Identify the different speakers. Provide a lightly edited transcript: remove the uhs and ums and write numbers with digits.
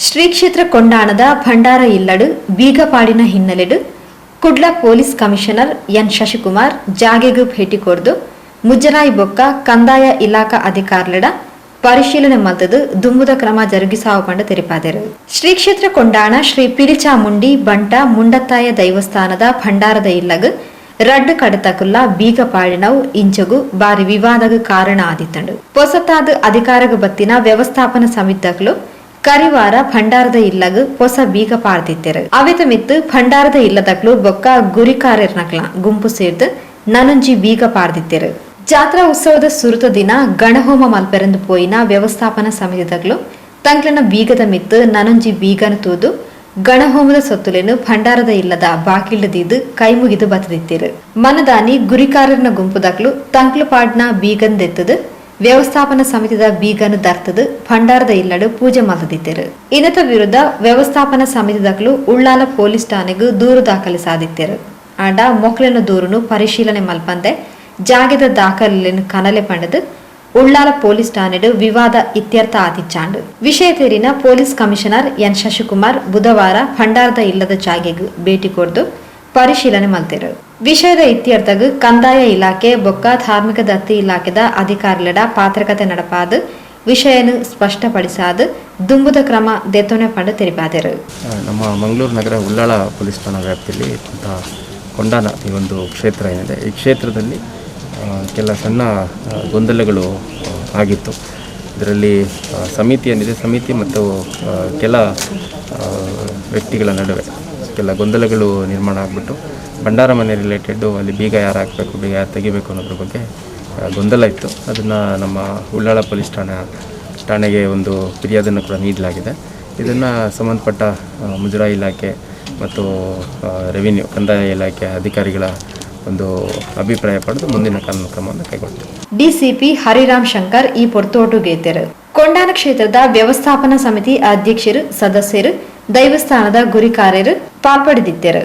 Speaker 1: ಶ್ರೀ ಕ್ಷೇತ್ರ ಕೊಂಡಾಣದ ಭಂಡಾರ ಇಲ್ಲಡು ಬೀಗಪಾಡಿನ ಹಿನ್ನೆಲೆಡು Kudla police commissioner N Shashikumar ಜಾಗೆಗೂ ಭೇಟಿ ಕೊಡ್ದು ಮುಜರಾಯಿ ಬೊಕ್ಕ ಕಂದಾಯ ಇಲಾಖಾ ಅಧಿಕಾರಿಗಳ ಪರಿಶೀಲನೆ ಮಲ್ತದು ದುಂಬುದ ಕ್ರಮ ಜರುಗಿಸಾವು ಪಂಡ ತೆರಿಪಾದರು. ಶ್ರೀ ಕ್ಷೇತ್ರ ಕೊಂಡಾಣ ಶ್ರೀ ಪಿಲಿಚಾಮುಂಡಿ ಬಂಟ ಮುಂಡತ್ತಾಯ ದೈವಸ್ಥಾನದ ಭಂಡಾರದ ಇಲ್ಲಗು ರಡ್ಡು ಕಡತಕುಲ್ಲ ಬೀಗಪಾಡಿನವು ಇಂಚಗು ಬಾರಿ ವಿವಾದಗ ಕಾರಣ ಆದಿತ್ತಂಡು. ಹೊಸತಾದ ಅಧಿಕಾರಗ ಬತ್ತಿನ ವ್ಯವಸ್ಥಾಪನಾ ಸಮಿತಿಗಳು ಕರಿವಾರ ಭಂಡಾರದ ಇಲ್ಲಗು ಹೊಸ ಬೀಗ ಪಾರ್ದಿತ್ತರು. ಅವಿತ ಮಿತ್ತು ಭಂಡಾರದ ಇಲ್ಲದಕ್ಲು ಬೊಕ್ಕ ಗುರಿಕಾರ್ಯರ್ನಕ್ಲ ಗುಂಪು ಸೇರ್ದು ನನೊಂಜಿ ಬೀಗ ಪಾರ್ದಿತ್ತರು. ಜಾತ್ರಾ ಉತ್ಸವದ ಸುರುತ ದಿನ ಗಣಹೋಮ ಮಲ್ಪೆರಂದು ಪೋಯಿನ ವ್ಯವಸ್ಥಾಪನಾ ಸಮಿತಿಗಳು ತಂಕ್ಲನ ಬೀಗದ ಮಿತ್ತು ನನೊಂಜಿ ಬೀಗನ ತೂದು ಗಣಹೋಮದ ಸೊತ್ತುಲೆನು ಭಂಡಾರದ ಇಲ್ಲದ ಬಾಕಿಲ್ದದಿದ್ದು ಕೈ ಮುಗಿದು ಬತ್ತದಿತ್ತಿರು. ಮನದಾನಿ ಗುರಿಕಾರರ್ನ ಗುಂಪುದಕ್ಲು ತಂಕ್ಲು ಪಾಡ್ನ ಬೀಗನ್ ದೆತ್ತದು ವ್ಯವಸ್ಥಾಪನಾ ಸಮಿತಿದ ಬೀಗನು ದರ್ತದು ಭಂಡಾರದ ಇಲ್ಲಡು ಪೂಜೆ ಮಲ್ದಿತ್ತಿರು. ಇದರ ವಿರುದ್ಧ ವ್ಯವಸ್ಥಾಪನಾ ಸಮಿತಿದಕ್ಲು ಉಳ್ಳಾಲ ಪೊಲೀಸ್ ಠಾಣೆಗೂ ದೂರು ದಾಖಲಿಸಾದಿತ್ತಿರು. ಆಂಡ ಮೊಕ್ಲಿನ ದೂರುನು ಪರಿಶೀಲನೆ ಮಲ್ಪಂದೆ ಜಾಗದ ದಾಖಲೆಯನ್ನು ಕನಲೆ ಪಂಡದು ಉಳ್ಳಾಲ ಪೊಲೀಸ್ ಠಾಣೆಡು ವಿವಾದ ಇತ್ಯರ್ಥ ಆದಿಚ್ಚಾಂಡು. ವಿಷಯ ತೇರಿನ ಪೊಲೀಸ್ ಕಮಿಷನರ್ ಎನ್ ಶಶಿಕುಮಾರ್ ಬುಧವಾರ ಭಂಡಾರದ ಇಲ್ಲದ ಜಾಗೆಗೂ ಭೇಟಿ ಕೊಡ್ದು ಪರಿಶೀಲನೆ ಮಲ್ತಿರು. ವಿಷಯದ ಇತ್ಯರ್ಥಗೂ ಕಂದಾಯ ಇಲಾಖೆ ಬೊಕ್ಕ ಧಾರ್ಮಿಕ ದತ್ತಿ ಇಲಾಖೆದ ಅಧಿಕಾರಿಗಳ ಪಾತ್ರಕತೆ ನಡಪಾದು ವಿಷಯನು ಸ್ಪಷ್ಟಪಡಿಸಾದು ದುಂಬುದ ಕ್ರಮ ದೆತ್ತೊನೆ ಪಂಡು ತೆರಿಪಾದರು.
Speaker 2: ನಮ್ಮ ಮಂಗಳೂರು ನಗರ ಉಳ್ಳಾಳ ಪೊಲೀಸ್ ಠಾಣಾ ವ್ಯಾಪ್ತಿಯಲ್ಲಿ ಕೊಂಡಾನ ಈ ಒಂದು ಕ್ಷೇತ್ರ ಏನಿದೆ, ಈ ಕ್ಷೇತ್ರದಲ್ಲಿ ಕೆಲ ಸಣ್ಣ ಗೊಂದಲಗಳು ಆಗಿತ್ತು. ಇದರಲ್ಲಿ ಸಮಿತಿ ಏನಿದೆ, ಸಮಿತಿ ಮತ್ತು ಕೆಲ ವ್ಯಕ್ತಿಗಳ ನಡುವೆ ಕೆಲ ಗೊಂದಲಗಳು ನಿರ್ಮಾಣ ಆಗಿಬಿಟ್ಟು ಭಂಡಾರ ಮನೆ ರಿಲೇಟೆಡ್ಡು ಅಲ್ಲಿ ಬೀಗ ಯಾರು ಹಾಕಬೇಕು, ಬೀಗ ಯಾರು ತೆಗಿಬೇಕು ಅನ್ನೋದ್ರ ಬಗ್ಗೆ ಗೊಂದಲ ಇತ್ತು. ಅದನ್ನು ನಮ್ಮ ಉಳ್ಳಾಳ ಪೊಲೀಸ್ ಠಾಣೆಗೆ ಒಂದು ಫಿರ್ಯಾದನ್ನು ಕೂಡ ನೀಡಲಾಗಿದೆ. ಇದನ್ನು ಸಂಬಂಧಪಟ್ಟ ಮುಜರಾಯಿ ಇಲಾಖೆ ಮತ್ತು ರೆವಿನ್ಯೂ ಕಂದಾಯ ಇಲಾಖೆ ಅಧಿಕಾರಿಗಳ ಒಂದು ಅಭಿಪ್ರಾಯ ಪಡೆದು ಮುಂದಿನ ಕಾನೂನು ಕ್ರಮವನ್ನು ಕೈಗೊಳ್ಳುತ್ತೆ.
Speaker 1: ಡಿಸಿಪಿ ಹರಿರಾಮ್ ಶಂಕರ್ ಈ ಪೊರ್ತೋಟು ಗೇತೆರು ಕೊಂಡಾನ ಕ್ಷೇತ್ರದ ವ್ಯವಸ್ಥಾಪನಾ ಸಮಿತಿ ಅಧ್ಯಕ್ಷರು ಸದಸ್ಯರು ದೈವಸ್ಥಾನದ ಗುರಿಕಾರ್ಯರು ಪಾಲ್ಪಡೆದಿದ್ದರು.